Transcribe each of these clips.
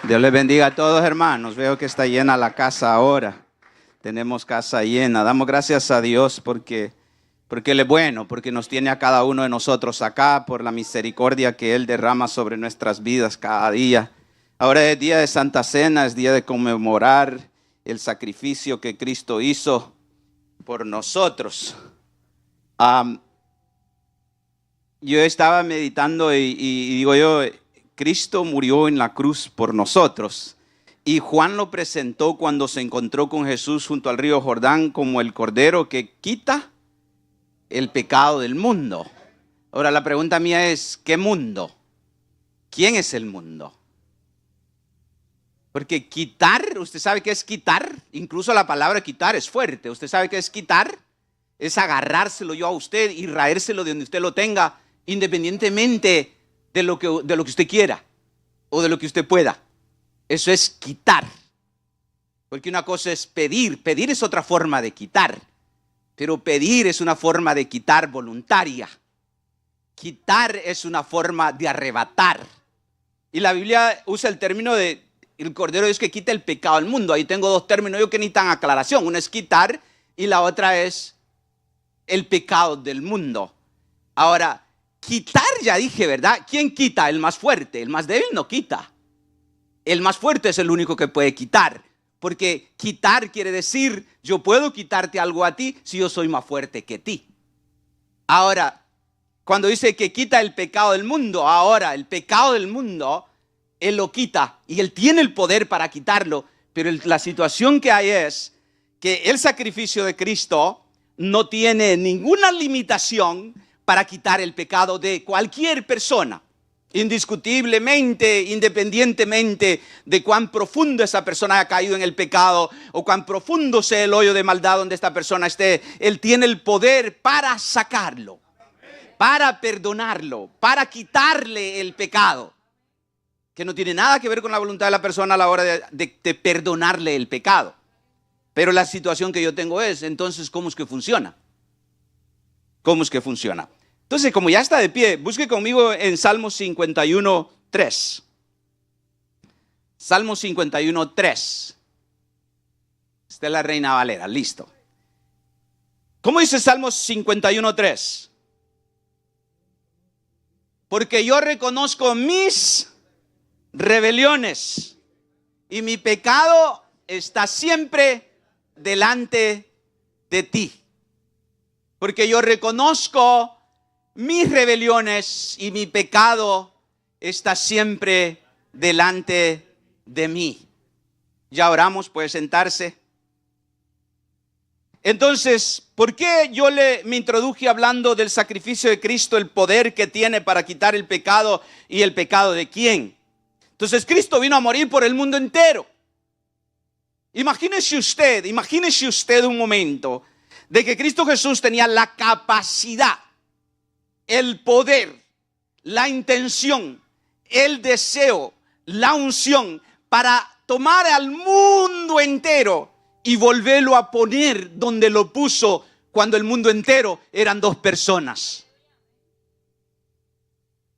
Dios les bendiga a todos, hermanos. Veo que está llena la casa ahora. Tenemos casa llena. Damos gracias a Dios porque Él es bueno, porque nos tiene a cada uno de nosotros acá, por la misericordia que Él derrama sobre nuestras vidas cada día. Ahora es día de Santa Cena, es día de conmemorar el sacrificio que Cristo hizo por nosotros. Yo estaba meditando y digo yo, Cristo murió en la cruz por nosotros. Y Juan lo presentó cuando se encontró con Jesús junto al río Jordán como el Cordero que quita el pecado del mundo. Ahora la pregunta mía es, ¿qué mundo? ¿Quién es el mundo? Porque quitar, ¿usted sabe qué es quitar? Incluso la palabra quitar es fuerte. ¿Usted sabe qué es quitar? Es agarrárselo yo a usted y raérselo de donde usted lo tenga, independientemente de lo que usted quiera o de lo que usted pueda. Eso es quitar. Porque una cosa es pedir. Pedir es otra forma de quitar. Pero pedir es una forma de quitar voluntaria. Quitar es una forma de arrebatar. Y la Biblia usa el término de el Cordero de Dios que quita el pecado del mundo. Ahí tengo dos términos yo que necesitan aclaración. Una es quitar y la otra es el pecado del mundo. Ahora, quitar ya dije, ¿verdad? ¿Quién quita? El más fuerte. El más débil no quita. El más fuerte es el único que puede quitar. Porque quitar quiere decir, yo puedo quitarte algo a ti si yo soy más fuerte que ti. Ahora, cuando dice que quita el pecado del mundo, ahora el pecado del mundo, Él lo quita y Él tiene el poder para quitarlo. Pero la situación que hay es que el sacrificio de Cristo no tiene ninguna limitación para quitar el pecado de cualquier persona. Indiscutiblemente, independientemente de cuán profundo esa persona haya caído en el pecado o cuán profundo sea el hoyo de maldad donde esta persona esté, Él tiene el poder para sacarlo, para perdonarlo, para quitarle el pecado, que no tiene nada que ver con la voluntad de la persona a la hora de perdonarle el pecado. Pero la situación que yo tengo es, entonces, ¿cómo es que funciona? ¿Cómo es que funciona? Entonces, como ya está de pie, busque conmigo en Salmo 51, 3. Salmo 51, 3. Esta es la Reina Valera, listo. ¿Cómo dice Salmo 51, 3? Porque yo reconozco mis rebeliones y mi pecado está siempre delante de ti. Porque yo reconozco mis rebeliones y mi pecado está siempre delante de mí. Ya oramos, puede sentarse. Entonces, ¿por qué yo me introduje hablando del sacrificio de Cristo, el poder que tiene para quitar el pecado y el pecado de quién? Entonces, Cristo vino a morir por el mundo entero. Imagínese usted un momento de que Cristo Jesús tenía la capacidad, el poder, la intención, el deseo, la unción para tomar al mundo entero y volverlo a poner donde lo puso cuando el mundo entero eran dos personas.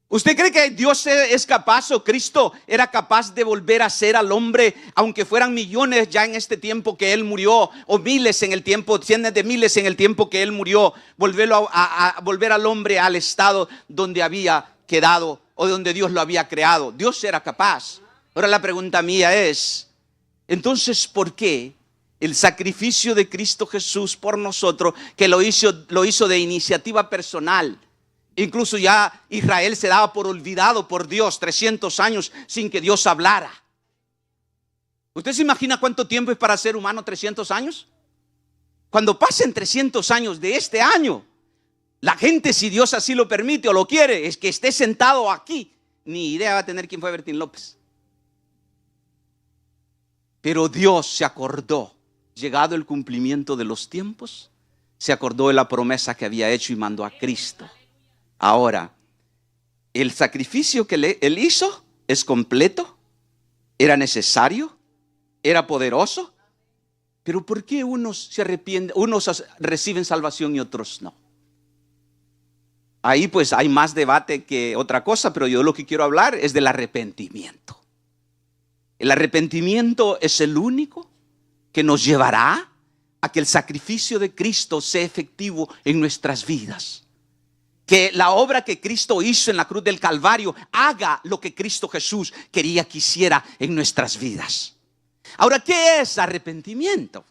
¿Usted cree que Dios es capaz o Cristo era capaz de volver a ser al hombre, aunque fueran millones ya en este tiempo que Él murió, o miles en el tiempo, cientos de miles en el tiempo que Él murió, volverlo a volver al hombre al estado donde había quedado o donde Dios lo había creado? Dios era capaz. Ahora la pregunta mía es, entonces, ¿por qué el sacrificio de Cristo Jesús por nosotros, que lo hizo de iniciativa personal? Incluso ya Israel se daba por olvidado por Dios 300 años sin que Dios hablara. ¿Usted se imagina cuánto tiempo es para ser humano 300 años? Cuando pasen 300 años de este año, la gente, si Dios así lo permite o lo quiere, es que esté sentado aquí. Ni idea va a tener quién fue Bertín López. Pero Dios se acordó, llegado el cumplimiento de los tiempos, se acordó de la promesa que había hecho y mandó a Cristo. Ahora, el sacrificio que Él hizo es completo, era necesario, era poderoso, pero ¿por qué unos se arrepienten, unos reciben salvación y otros no? Ahí pues hay más debate que otra cosa, pero yo lo que quiero hablar es del arrepentimiento. El arrepentimiento es el único que nos llevará a que el sacrificio de Cristo sea efectivo en nuestras vidas. Que la obra que Cristo hizo en la cruz del Calvario haga lo que Cristo Jesús quería que hiciera en nuestras vidas. Ahora, ¿qué es arrepentimiento?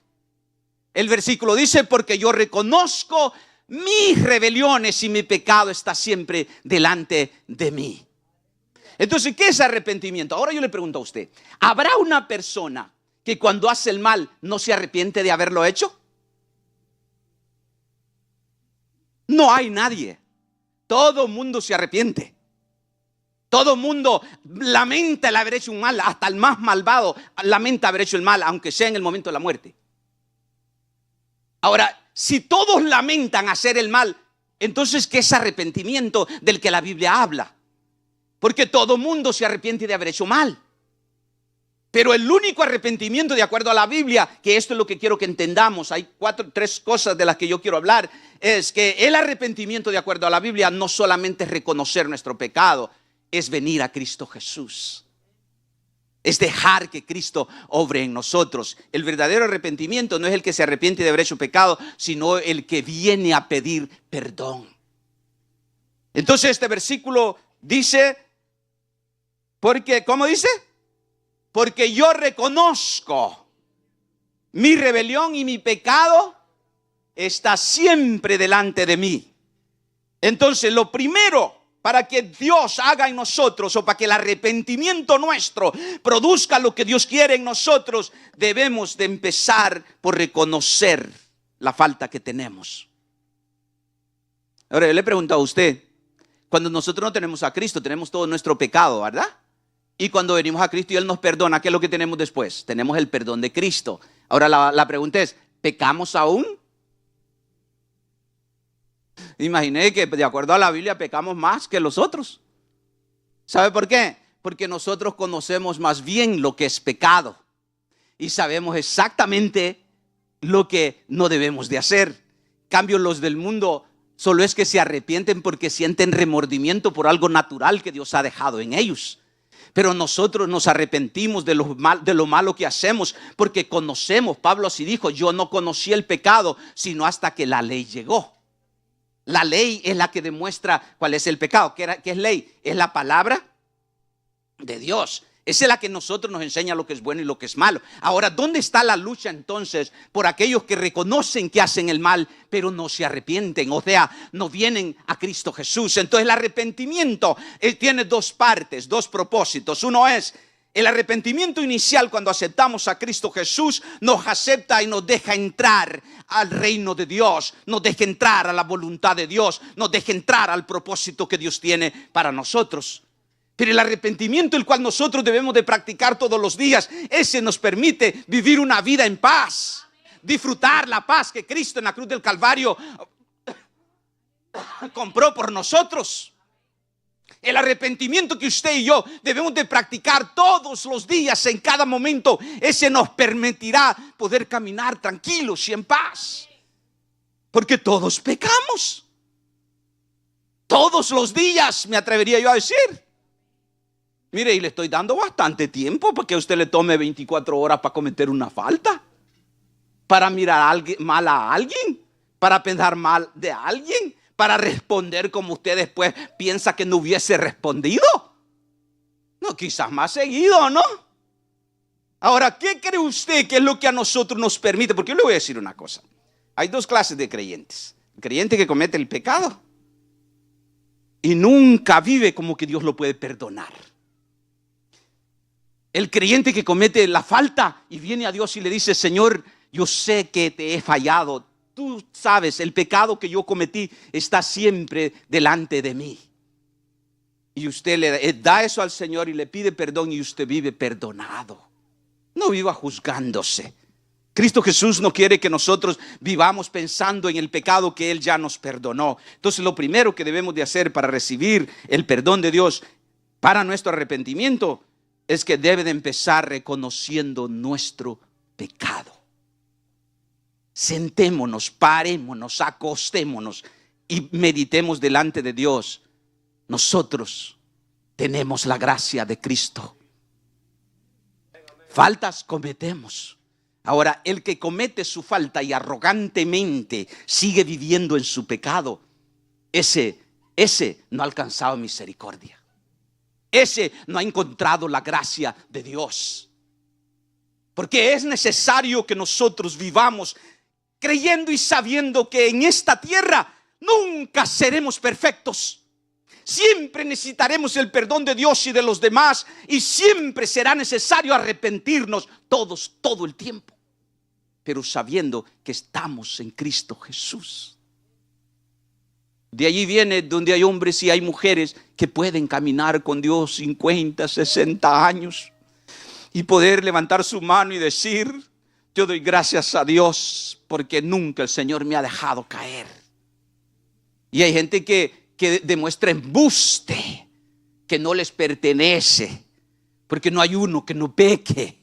El versículo dice: porque yo reconozco mis rebeliones y mi pecado está siempre delante de mí. Entonces, ¿qué es arrepentimiento? Ahora yo le pregunto a usted, ¿habrá una persona que cuando hace el mal no se arrepiente de haberlo hecho? No hay nadie. Todo mundo se arrepiente. Todo mundo lamenta el haber hecho un mal. Hasta el más malvado lamenta haber hecho el mal, aunque sea en el momento de la muerte. Ahora, si todos lamentan hacer el mal, entonces ¿qué es arrepentimiento del que la Biblia habla? Porque todo mundo se arrepiente de haber hecho mal. Pero el único arrepentimiento, de acuerdo a la Biblia, que esto es lo que quiero que entendamos, hay tres cosas de las que yo quiero hablar, es que el arrepentimiento, de acuerdo a la Biblia, no solamente es reconocer nuestro pecado, es venir a Cristo Jesús. Es dejar que Cristo obre en nosotros. El verdadero arrepentimiento no es el que se arrepiente de haber hecho pecado, sino el que viene a pedir perdón. Entonces este versículo dice, porque, ¿cómo dice? Porque yo reconozco mi rebelión y mi pecado está siempre delante de mí. Entonces lo primero para que Dios haga en nosotros, o para que el arrepentimiento nuestro produzca lo que Dios quiere en nosotros, debemos de empezar por reconocer la falta que tenemos. Ahora yo le pregunto a usted, cuando nosotros no tenemos a Cristo, tenemos todo nuestro pecado, ¿verdad? Y cuando venimos a Cristo y Él nos perdona, ¿qué es lo que tenemos después? Tenemos el perdón de Cristo. Ahora la pregunta es, ¿pecamos aún? Imaginé que de acuerdo a la Biblia pecamos más que los otros. ¿Sabe por qué? Porque nosotros conocemos más bien lo que es pecado y sabemos exactamente lo que no debemos de hacer. En cambio, los del mundo solo es que se arrepienten porque sienten remordimiento por algo natural que Dios ha dejado en ellos. Pero nosotros nos arrepentimos de lo malo que hacemos porque conocemos. Pablo así dijo: yo no conocí el pecado sino hasta que la ley llegó. La ley es la que demuestra cuál es el pecado. ¿Qué es ley? Es la palabra de Dios. Esa es la que nosotros nos enseña lo que es bueno y lo que es malo. Ahora, ¿dónde está la lucha entonces por aquellos que reconocen que hacen el mal, pero no se arrepienten? O sea, no vienen a Cristo Jesús. Entonces el arrepentimiento tiene dos partes, dos propósitos. Uno es el arrepentimiento inicial, cuando aceptamos a Cristo Jesús, nos acepta y nos deja entrar al reino de Dios, nos deja entrar a la voluntad de Dios, nos deja entrar al propósito que Dios tiene para nosotros. Pero el arrepentimiento, el cual nosotros debemos de practicar todos los días, ese nos permite vivir una vida en paz, disfrutar la paz que Cristo en la cruz del Calvario compró por nosotros. El arrepentimiento que usted y yo debemos de practicar todos los días, en cada momento, ese nos permitirá poder caminar tranquilos y en paz. Porque todos pecamos. Todos los días, me atrevería yo a decir. Mire, y le estoy dando bastante tiempo para que a usted le tome 24 horas para cometer una falta, para mirar mal a alguien, para pensar mal de alguien, para responder como usted después piensa que no hubiese respondido. No, quizás más seguido, ¿no? Ahora, ¿qué cree usted que es lo que a nosotros nos permite? Porque yo le voy a decir una cosa. Hay dos clases de creyentes. El creyente que comete el pecado y nunca vive como que Dios lo puede perdonar. El creyente que comete la falta y viene a Dios y le dice: Señor, yo sé que te he fallado. Tú sabes, el pecado que yo cometí está siempre delante de mí. Y usted le da eso al Señor y le pide perdón y usted vive perdonado. No viva juzgándose. Cristo Jesús no quiere que nosotros vivamos pensando en el pecado que Él ya nos perdonó. Entonces lo primero que debemos de hacer para recibir el perdón de Dios para nuestro arrepentimiento es que debe de empezar reconociendo nuestro pecado. Sentémonos, parémonos, acostémonos y meditemos delante de Dios. Nosotros tenemos la gracia de Cristo. Faltas cometemos. Ahora, el que comete su falta y arrogantemente sigue viviendo en su pecado, ese no ha alcanzado misericordia. Ese no ha encontrado la gracia de Dios. Porque es necesario que nosotros vivamos creyendo y sabiendo que en esta tierra nunca seremos perfectos. Siempre necesitaremos el perdón de Dios y de los demás, y siempre será necesario arrepentirnos todo el tiempo. Pero sabiendo que estamos en Cristo Jesús. De allí viene donde hay hombres y hay mujeres que pueden caminar con Dios 50, 60 años y poder levantar su mano y decir: yo doy gracias a Dios porque nunca el Señor me ha dejado caer. Y hay gente que demuestra embuste, que no les pertenece, porque no hay uno que no peque.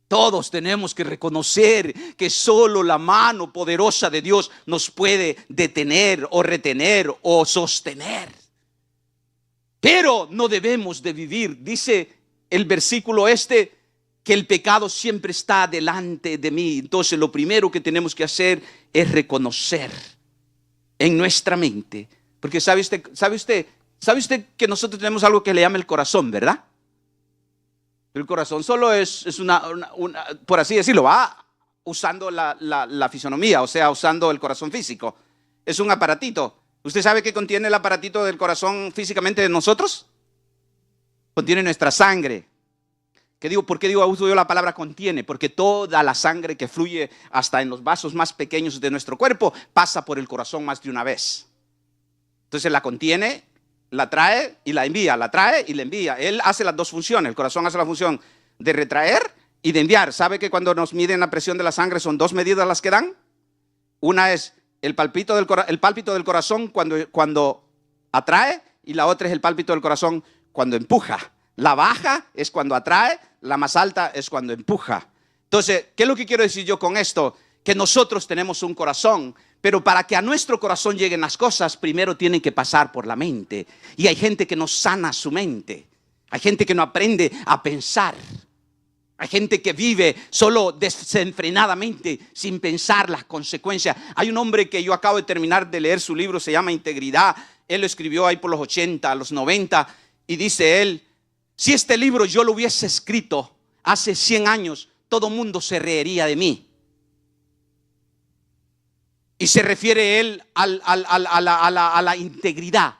Todos tenemos que reconocer que solo la mano poderosa de Dios nos puede detener o retener o sostener. Pero no debemos de vivir, dice el versículo que el pecado siempre está delante de mí. Entonces lo primero que tenemos que hacer es reconocer en nuestra mente, porque sabe usted que nosotros tenemos algo que le llama el corazón, ¿verdad? El corazón solo es una, por así decirlo, va usando la fisonomía, o sea, usando el corazón físico. Es un aparatito. ¿Usted sabe qué contiene el aparatito del corazón físicamente de nosotros? Contiene nuestra sangre. ¿Por qué uso yo la palabra contiene? Porque toda la sangre que fluye hasta en los vasos más pequeños de nuestro cuerpo pasa por el corazón más de una vez. Entonces la contiene, la trae y la envía, la trae y la envía. Él hace las dos funciones. El corazón hace la función de retraer y de enviar. ¿Sabe que cuando nos miden la presión de la sangre son dos medidas las que dan? Una es el pálpito del corazón cuando atrae, y la otra es el pálpito del corazón cuando empuja. La baja es cuando atrae, la más alta es cuando empuja. Entonces, ¿qué es lo que quiero decir yo con esto? Que nosotros tenemos un corazón, pero para que a nuestro corazón lleguen las cosas, primero tienen que pasar por la mente. Y hay gente que no sana su mente. Hay gente que no aprende a pensar. Hay gente que vive solo desenfrenadamente, sin pensar las consecuencias. Hay un hombre que yo acabo de terminar de leer su libro, se llama Integridad. Él lo escribió ahí por los 80, los 90, y dice él: si este libro yo lo hubiese escrito hace 100 años, todo mundo se reiría de mí. Y se refiere él a la integridad,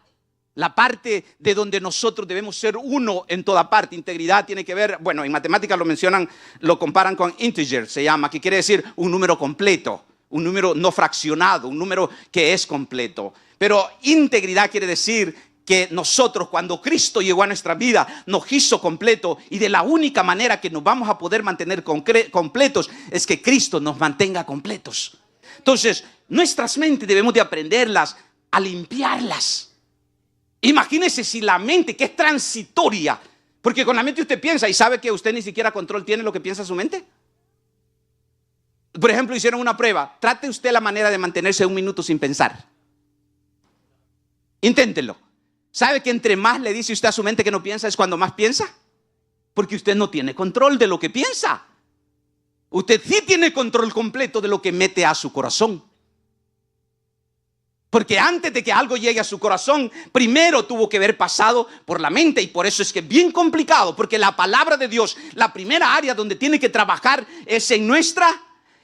la parte de donde nosotros debemos ser uno en toda parte. Integridad tiene que ver, bueno, en matemáticas lo mencionan, lo comparan con integer, se llama, que quiere decir un número completo, un número no fraccionado, un número que es completo. Pero integridad quiere decir que nosotros, cuando Cristo llegó a nuestra vida, nos hizo completo, y de la única manera que nos vamos a poder mantener completos es que Cristo nos mantenga completos. Entonces, nuestras mentes debemos de aprenderlas a limpiarlas. Imagínese si la mente, que es transitoria, porque con la mente usted piensa y sabe que usted ni siquiera control tiene lo que piensa su mente. Por ejemplo, hicieron una prueba. Trate usted la manera de mantenerse 1 minuto sin pensar. Inténtelo. ¿Sabe que entre más le dice usted a su mente que no piensa es cuando más piensa? Porque usted no tiene control de lo que piensa. Usted sí tiene control completo de lo que mete a su corazón. Porque antes de que algo llegue a su corazón, primero tuvo que haber pasado por la mente. Y por eso es que es bien complicado, porque la palabra de Dios, la primera área donde tiene que trabajar es en nuestra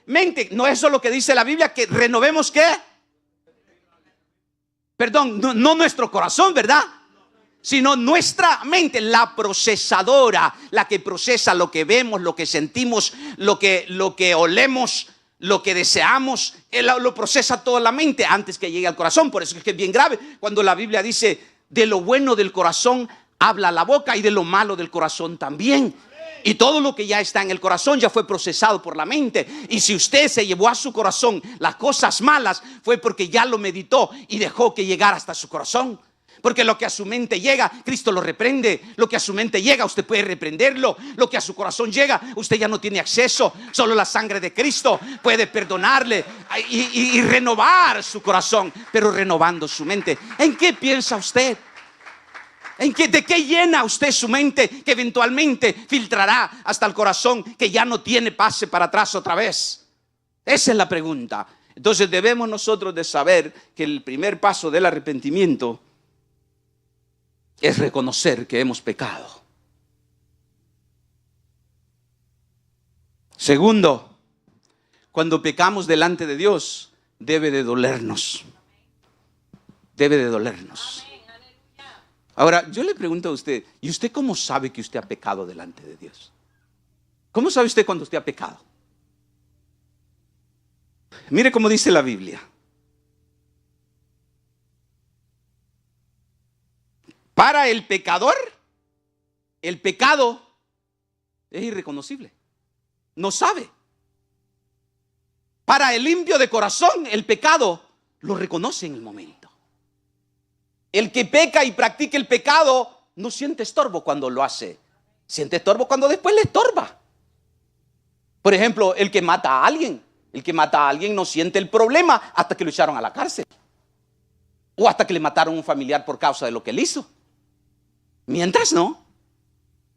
mente. No es eso lo que dice la Biblia, que renovemos ¿qué? Perdón, no nuestro corazón, ¿verdad? Sino nuestra mente, la procesadora, la que procesa lo que vemos, lo que sentimos, lo que olemos, lo que deseamos. Lo procesa toda la mente antes que llegue al corazón. Por eso es que es bien grave cuando la Biblia dice: de lo bueno del corazón habla la boca, y de lo malo del corazón también. Y todo lo que ya está en el corazón ya fue procesado por la mente. Y si usted se llevó a su corazón las cosas malas, fue porque ya lo meditó y dejó que llegara hasta su corazón. Porque lo que a su mente llega, Cristo lo reprende. Lo que a su mente llega, usted puede reprenderlo. Lo que a su corazón llega, usted ya no tiene acceso. Solo la sangre de Cristo puede perdonarle y renovar su corazón, pero renovando su mente. ¿En qué piensa usted? ¿De qué llena usted su mente que eventualmente filtrará hasta el corazón que ya no tiene pase para atrás otra vez? Esa es la pregunta. Entonces debemos nosotros de saber que el primer paso del arrepentimiento es reconocer que hemos pecado. Segundo, cuando pecamos delante de Dios, debe de dolernos. Debe de dolernos. Ahora, yo le pregunto a usted, ¿y usted cómo sabe que usted ha pecado delante de Dios? ¿Cómo sabe usted cuando usted ha pecado? Mire cómo dice la Biblia. Para el pecador, el pecado es irreconocible. No sabe. Para el limpio de corazón, el pecado lo reconoce en el momento. El que peca y practica el pecado no siente estorbo cuando lo hace. Siente estorbo cuando después le estorba. Por ejemplo, el que mata a alguien. El que mata a alguien no siente el problema hasta que lo echaron a la cárcel. O hasta que le mataron a un familiar por causa de lo que él hizo. Mientras no.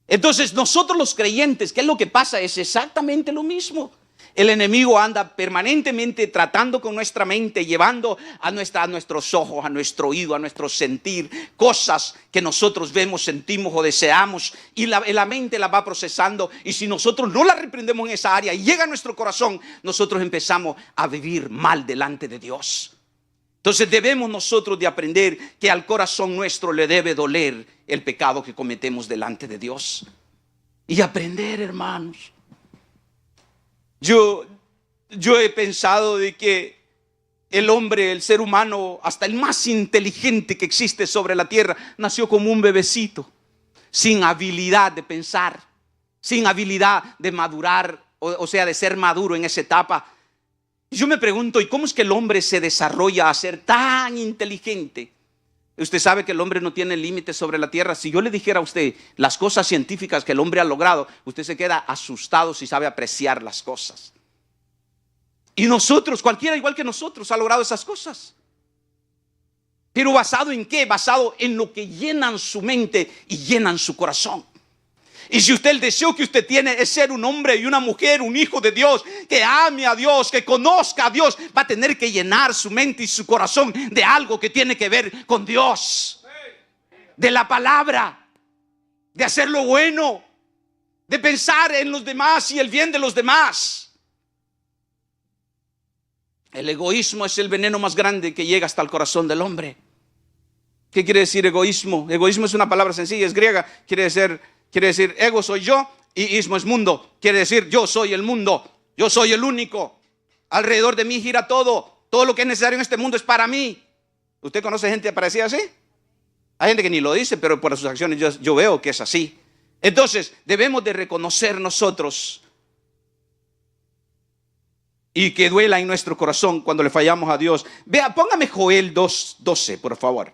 Entonces nosotros los creyentes, ¿qué es lo que pasa? Es exactamente lo mismo. El enemigo anda permanentemente tratando con nuestra mente, llevando a nuestros ojos, a nuestro oído, a nuestro sentir, cosas que nosotros vemos, sentimos o deseamos, y la mente las va procesando. Y si nosotros no la reprendemos en esa área y llega a nuestro corazón, nosotros empezamos a vivir mal delante de Dios. Entonces debemos nosotros de aprender que al corazón nuestro le debe doler el pecado que cometemos delante de Dios. Y aprender, hermanos. Yo he pensado de que el hombre, el ser humano, hasta el más inteligente que existe sobre la tierra, nació como un bebecito, sin habilidad de pensar, sin habilidad de madurar, o sea, de ser maduro en esa etapa. Y yo me pregunto, ¿y cómo es que el hombre se desarrolla a ser tan inteligente? Usted sabe que el hombre no tiene límites sobre la tierra. Si yo le dijera a usted las cosas científicas que el hombre ha logrado, usted se queda asustado si sabe apreciar las cosas. Y nosotros, cualquiera igual que nosotros, ha logrado esas cosas. Pero ¿basado en qué? Basado en lo que llenan su mente y llenan su corazón. Y si usted, el deseo que usted tiene es ser un hombre y una mujer, un hijo de Dios, que ame a Dios, que conozca a Dios, va a tener que llenar su mente y su corazón de algo que tiene que ver con Dios, de la palabra, de hacer lo bueno, de pensar en los demás y el bien de los demás. El egoísmo es el veneno más grande que llega hasta el corazón del hombre. ¿Qué quiere decir egoísmo? Egoísmo es una palabra sencilla, es griega, quiere decir ego soy yo y ismo es mundo. Quiere decir yo soy el mundo, yo soy el único. Alrededor de mí gira todo. Todo lo que es necesario en este mundo es para mí. ¿Usted conoce gente parecida así? Hay gente que ni lo dice, pero por sus acciones yo veo que es así. Entonces debemos de reconocer nosotros y que duela en nuestro corazón cuando le fallamos a Dios. Vea, póngame Joel 2:12, por favor.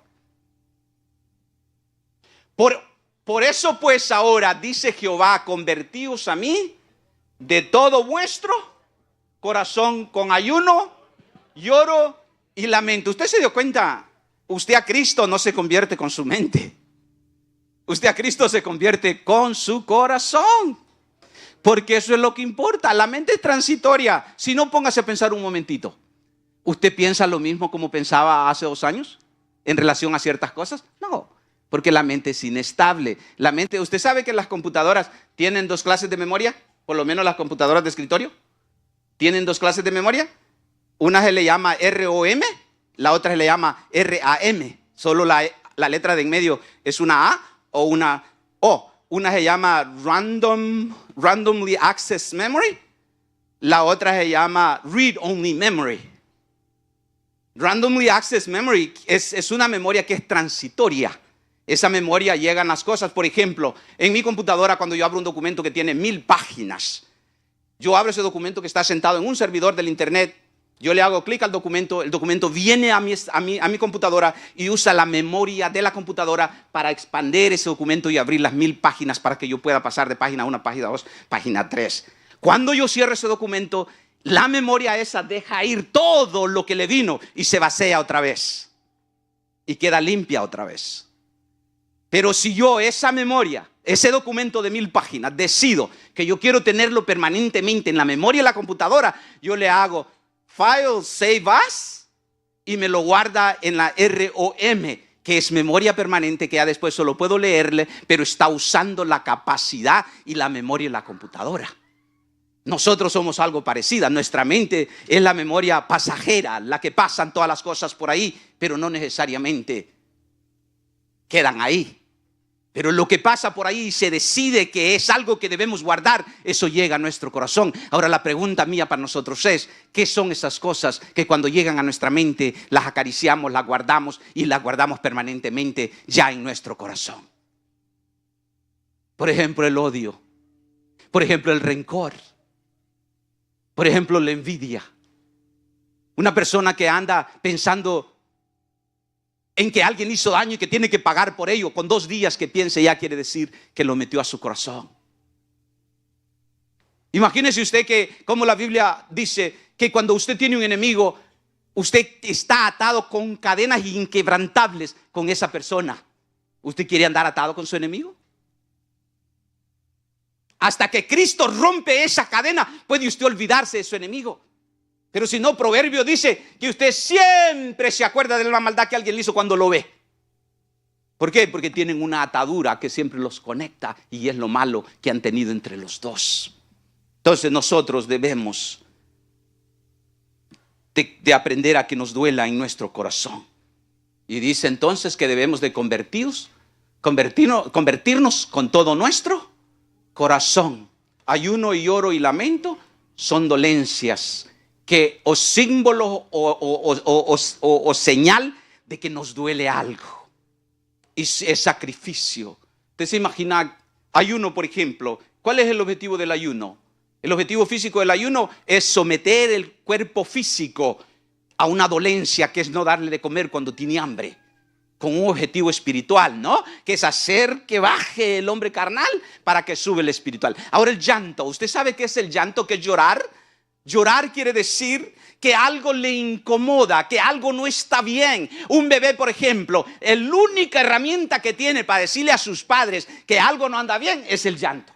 Por eso pues ahora dice Jehová, convertíos a mí de todo vuestro corazón con ayuno, lloro y lamento. ¿Usted se dio cuenta? Usted a Cristo no se convierte con su mente. Usted a Cristo se convierte con su corazón. Porque eso es lo que importa. La mente es transitoria. Si no, póngase a pensar un momentito. ¿Usted piensa lo mismo como pensaba hace 2 años en relación a ciertas cosas? No. Porque la mente es inestable. La mente, ¿usted sabe que las computadoras tienen 2 clases de memoria? Por lo menos las computadoras de escritorio tienen 2 clases de memoria. Una se le llama ROM, la otra se le llama RAM. Solo la letra de en medio es una A o una O. Una se llama Randomly Access Memory. La otra se llama Read Only Memory. Randomly Access Memory es una memoria que es transitoria. Esa memoria llegan las cosas. Por ejemplo, en mi computadora, cuando yo abro un documento que tiene 1000 páginas, yo abro ese documento que está sentado en un servidor del internet, yo le hago clic al documento, el documento viene a mi computadora y usa la memoria de la computadora para expandir ese documento y abrir las 1000 páginas para que yo pueda pasar de página 1 a página 2, página 3. Cuando yo cierro ese documento, la memoria esa deja ir todo lo que le vino y se vacía otra vez y queda limpia otra vez. Pero si yo esa memoria, ese documento de 1000 páginas, decido que yo quiero tenerlo permanentemente en la memoria de la computadora, yo le hago File Save As y me lo guarda en la ROM, que es memoria permanente, que ya después solo puedo leerle, pero está usando la capacidad y la memoria de la computadora. Nosotros somos algo parecida. Nuestra mente es la memoria pasajera, la que pasan todas las cosas por ahí, pero no necesariamente quedan ahí. Pero lo que pasa por ahí se decide que es algo que debemos guardar, eso llega a nuestro corazón. Ahora la pregunta mía para nosotros es, ¿qué son esas cosas que cuando llegan a nuestra mente las acariciamos, las guardamos y las guardamos permanentemente ya en nuestro corazón? Por ejemplo, el odio. Por ejemplo, el rencor. Por ejemplo, la envidia. Una persona que anda pensando en que alguien hizo daño y que tiene que pagar por ello, con 2 días que piense ya quiere decir que lo metió a su corazón. Imagínese usted que, como la Biblia dice, que cuando usted tiene un enemigo, usted está atado con cadenas inquebrantables con esa persona. ¿Usted quiere andar atado con su enemigo? Hasta que Cristo rompe esa cadena, puede usted olvidarse de su enemigo. Pero si no, Proverbio dice que usted siempre se acuerda de la maldad que alguien le hizo cuando lo ve. ¿Por qué? Porque tienen una atadura que siempre los conecta y es lo malo que han tenido entre los dos. Entonces nosotros debemos de aprender a que nos duela en nuestro corazón. Y dice entonces que debemos de convertirnos con todo nuestro corazón. Ayuno y lloro y lamento son dolencias que o símbolo o señal de que nos duele algo. Y es sacrificio. Usted se imagina, ayuno por ejemplo. ¿Cuál es el objetivo del ayuno? El objetivo físico del ayuno es someter el cuerpo físico a una dolencia, que es no darle de comer cuando tiene hambre, con un objetivo espiritual, ¿no? Que es hacer que baje el hombre carnal para que sube el espiritual. Ahora el llanto. ¿Usted sabe qué es el llanto? ¿Qué es llorar? Llorar quiere decir que algo le incomoda, que algo no está bien. Un bebé, por ejemplo, la única herramienta que tiene para decirle a sus padres que algo no anda bien es el llanto.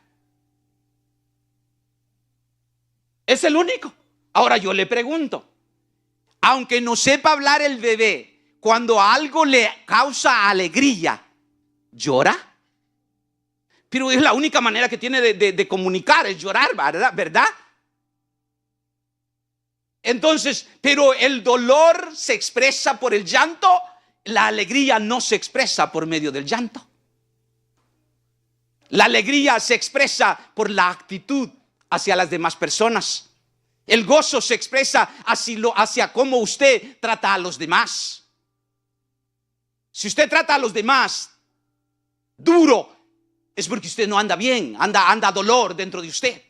Es el único. Ahora yo le pregunto, aunque no sepa hablar el bebé, cuando algo le causa alegría, ¿llora? Pero es la única manera que tiene de comunicar, es llorar, ¿verdad? Entonces, pero el dolor se expresa por el llanto, la alegría no se expresa por medio del llanto. La alegría se expresa por la actitud hacia las demás personas. El gozo se expresa hacia cómo usted trata a los demás. Si usted trata a los demás duro, es porque usted no anda bien, anda dolor dentro de usted.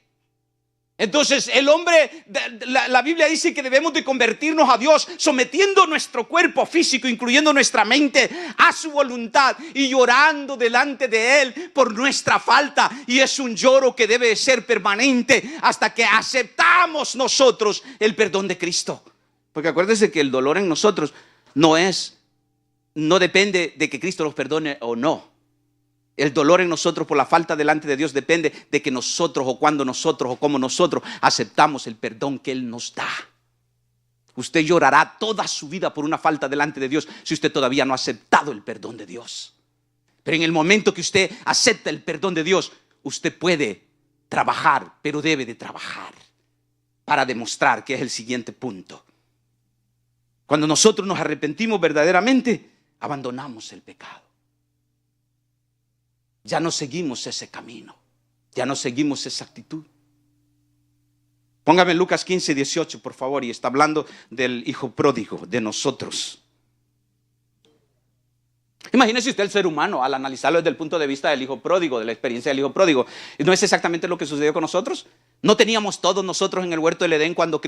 Entonces el hombre, la Biblia dice que debemos de convertirnos a Dios sometiendo nuestro cuerpo físico, incluyendo nuestra mente, a su voluntad y llorando delante de Él por nuestra falta. Y es un lloro que debe ser permanente hasta que aceptamos nosotros el perdón de Cristo. Porque acuérdense que el dolor en nosotros no depende de que Cristo nos perdone o no. El dolor en nosotros por la falta delante de Dios depende de que nosotros o cuando nosotros o como nosotros aceptamos el perdón que Él nos da. Usted llorará toda su vida por una falta delante de Dios si usted todavía no ha aceptado el perdón de Dios. Pero en el momento que usted acepta el perdón de Dios, usted puede trabajar, pero debe de trabajar para demostrar que es el siguiente punto. Cuando nosotros nos arrepentimos verdaderamente, abandonamos el pecado. Ya no seguimos ese camino, ya no seguimos esa actitud. Póngame Lucas 15, 18, por favor, y está hablando del hijo pródigo, de nosotros. Imagínese usted el ser humano al analizarlo desde el punto de vista del hijo pródigo, de la experiencia del hijo pródigo. ¿No es exactamente lo que sucedió con nosotros? ¿No teníamos todos nosotros en el huerto del Edén cuando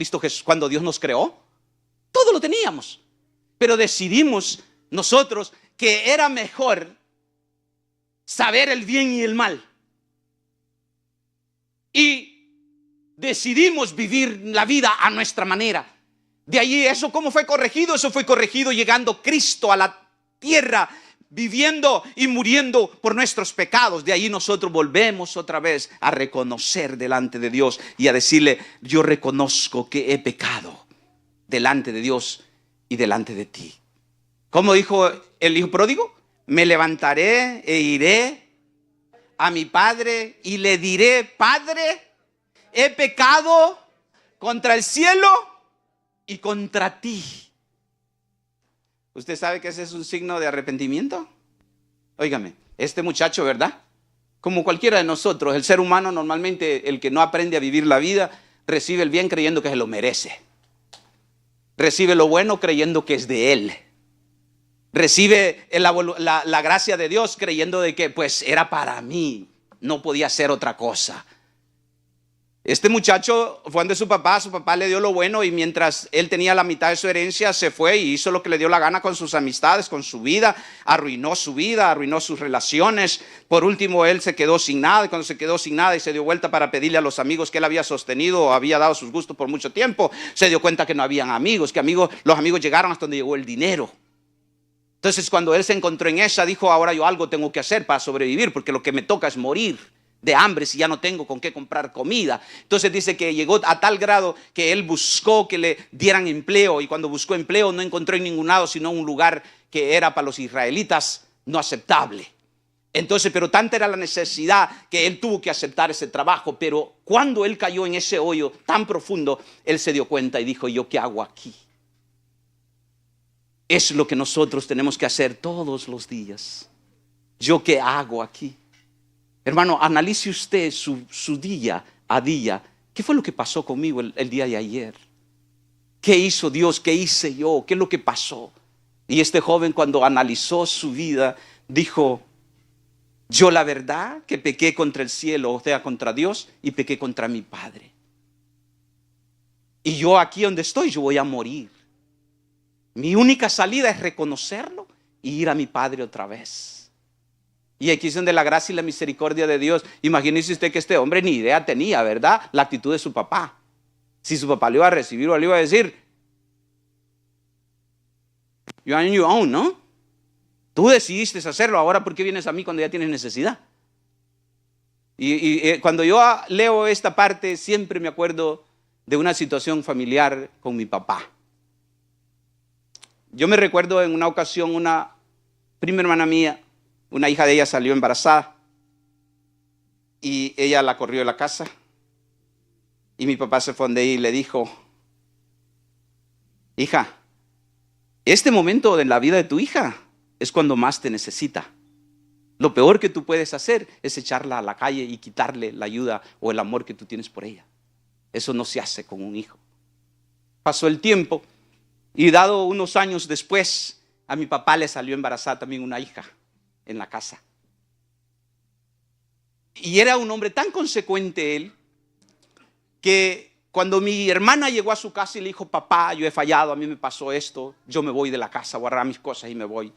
Dios nos creó? Todo lo teníamos, pero decidimos nosotros que era mejor saber el bien y el mal. Y decidimos vivir la vida a nuestra manera. De allí, ¿eso cómo fue corregido? Eso fue corregido llegando Cristo a la tierra, viviendo y muriendo por nuestros pecados. De ahí nosotros volvemos otra vez a reconocer delante de Dios y a decirle: yo reconozco que he pecado delante de Dios y delante de ti. ¿Cómo dijo el hijo pródigo? Me levantaré e iré a mi padre y le diré: Padre, he pecado contra el cielo y contra ti. ¿Usted sabe que ese es un signo de arrepentimiento? Óigame, este muchacho, ¿verdad? Como cualquiera de nosotros, el ser humano normalmente, el que no aprende a vivir la vida, recibe el bien creyendo que se lo merece. Recibe lo bueno creyendo que es de él. Recibe la gracia de Dios creyendo de que pues era para mí, no podía ser otra cosa. Este muchacho fue donde su papá le dio lo bueno, y mientras él tenía la mitad de su herencia, se fue y hizo lo que le dio la gana con sus amistades, con su vida, arruinó sus relaciones. Por último, él se quedó sin nada, y cuando se quedó sin nada y se dio vuelta para pedirle a los amigos que él había sostenido o había dado sus gustos por mucho tiempo, se dio cuenta que no habían amigos, los amigos llegaron hasta donde llegó el dinero. Entonces, cuando él se encontró en esa, dijo: ahora yo algo tengo que hacer para sobrevivir, porque lo que me toca es morir de hambre si ya no tengo con qué comprar comida. Entonces dice que llegó a tal grado que él buscó que le dieran empleo, y cuando buscó empleo no encontró en ningún lado sino un lugar que era para los israelitas no aceptable. Entonces, pero tanta era la necesidad que él tuvo que aceptar ese trabajo. Pero cuando él cayó en ese hoyo tan profundo, él se dio cuenta y dijo: ¿yo qué hago aquí? Es lo que nosotros tenemos que hacer todos los días. ¿Yo qué hago aquí? Hermano, analice usted su día a día. ¿Qué fue lo que pasó conmigo el día de ayer? ¿Qué hizo Dios? ¿Qué hice yo? ¿Qué es lo que pasó? Y este joven, cuando analizó su vida, dijo: yo la verdad que pequé contra el cielo, o sea, contra Dios, y pequé contra mi padre. Y yo aquí donde estoy, yo voy a morir. Mi única salida es reconocerlo y ir a mi padre otra vez. Y aquí es donde la gracia y la misericordia de Dios. Imagínese usted que este hombre ni idea tenía, ¿verdad? La actitud de su papá. Si su papá le iba a recibir o le iba a decir: you're on your own, ¿no? Tú decidiste hacerlo, ahora ¿por qué vienes a mí cuando ya tienes necesidad? Y cuando yo leo esta parte, siempre me acuerdo de una situación familiar con mi papá. Yo me recuerdo en una ocasión, una prima hermana mía, una hija de ella salió embarazada y ella la corrió de la casa, y mi papá se fue donde ella y le dijo: hija, este momento de la vida de tu hija es cuando más te necesita. Lo peor que tú puedes hacer es echarla a la calle y quitarle la ayuda o el amor que tú tienes por ella. Eso no se hace con un hijo. Pasó el tiempo y dado unos años después, a mi papá le salió embarazada también una hija en la casa. Y era un hombre tan consecuente él, que cuando mi hermana llegó a su casa y le dijo: papá, yo he fallado, a mí me pasó esto, yo me voy de la casa, voy a agarrar mis cosas y me voy.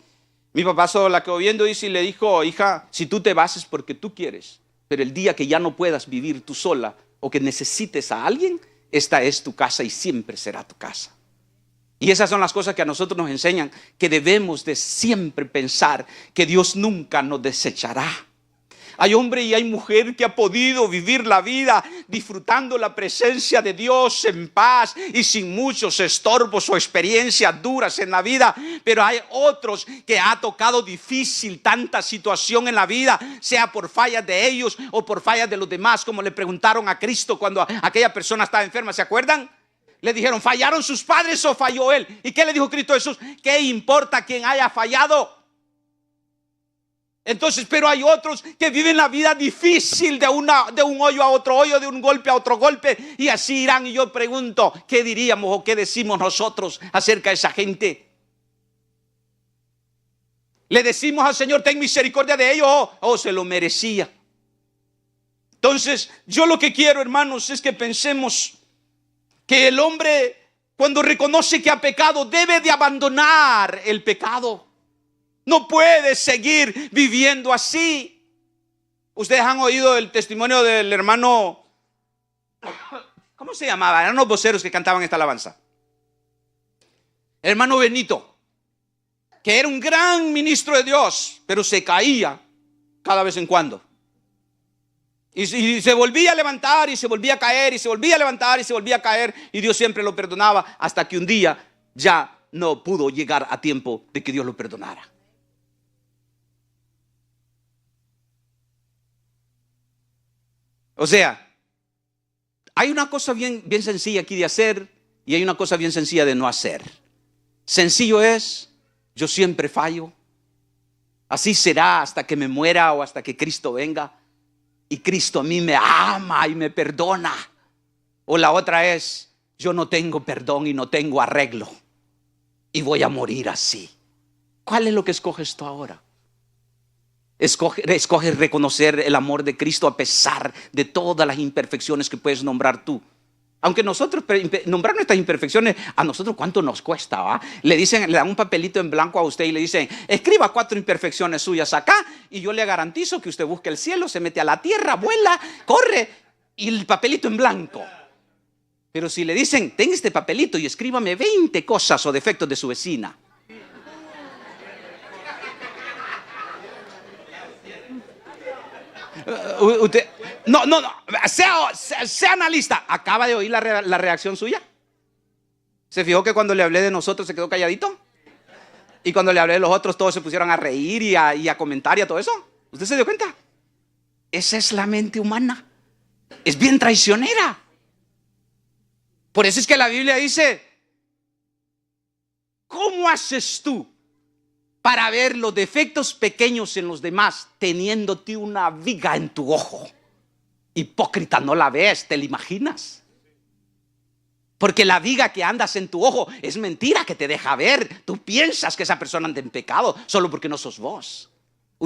Mi papá solo la quedó viendo y le dijo: hija, si tú te vas es porque tú quieres, pero el día que ya no puedas vivir tú sola o que necesites a alguien, esta es tu casa y siempre será tu casa. Y esas son las cosas que a nosotros nos enseñan, que debemos de siempre pensar que Dios nunca nos desechará. Hay hombre y hay mujer que ha podido vivir la vida disfrutando la presencia de Dios en paz y sin muchos estorbos o experiencias duras en la vida. Pero hay otros que ha tocado difícil tanta situación en la vida, sea por fallas de ellos o por fallas de los demás, como le preguntaron a Cristo cuando aquella persona estaba enferma, ¿se acuerdan? Le dijeron: ¿fallaron sus padres o falló él? ¿Y qué le dijo Cristo Jesús? ¿Qué importa quién haya fallado? Entonces, pero hay otros que viven la vida difícil de un hoyo a otro hoyo, de un golpe a otro golpe, y así irán. Y yo pregunto, ¿qué diríamos o qué decimos nosotros acerca de esa gente? ¿Le decimos al Señor: ten misericordia de ellos, o se lo merecía? Entonces, yo lo que quiero, hermanos, es que pensemos que el hombre, cuando reconoce que ha pecado, debe de abandonar el pecado. No puede seguir viviendo así. Ustedes han oído el testimonio del hermano, ¿cómo se llamaba? Eran los voceros que cantaban esta alabanza. El hermano Benito. que era un gran ministro de Dios, pero se caía cada vez en cuando. Y se volvía a levantar y se volvía a caer y se volvía a levantar y se volvía a caer, y Dios siempre lo perdonaba hasta que un día ya no pudo llegar a tiempo de que Dios lo perdonara. O sea, hay una cosa bien sencilla aquí de hacer y hay una cosa bien sencilla de no hacer. Sencillo es: yo siempre fallo, así será hasta que me muera o hasta que Cristo venga, y Cristo a mí me ama y me perdona. O la otra es: yo no tengo perdón y no tengo arreglo y voy a morir así. ¿Cuál es lo que escoges tú ahora? Escoges reconocer el amor de Cristo a pesar de todas las imperfecciones que puedes nombrar tú. Aunque nosotros, nombrar nuestras imperfecciones, a nosotros cuánto nos cuesta, ¿va? Le dan un papelito en blanco a usted y le dicen: escriba 4 imperfecciones suyas acá, y yo le garantizo que usted busca el cielo, se mete a la tierra, vuela, corre, y el papelito en blanco. Pero si le dicen: tenga este papelito y escríbame 20 cosas o defectos de su vecina. Usted, no, sea analista. ¿Acaba de oír la reacción suya? ¿Se fijó que cuando le hablé de nosotros se quedó calladito? Y cuando le hablé de los otros todos se pusieron a reír y a comentar y a todo eso. ¿Usted se dio cuenta? Esa es la mente humana. Es bien traicionera. Por eso es que la Biblia dice: ¿cómo haces tú para ver los defectos pequeños en los demás teniéndote una viga en tu ojo? Hipócrita, no la ves, te la imaginas. Porque la viga que andas en tu ojo es mentira que te deja ver. Tú piensas que esa persona anda en pecado solo porque no sos vos.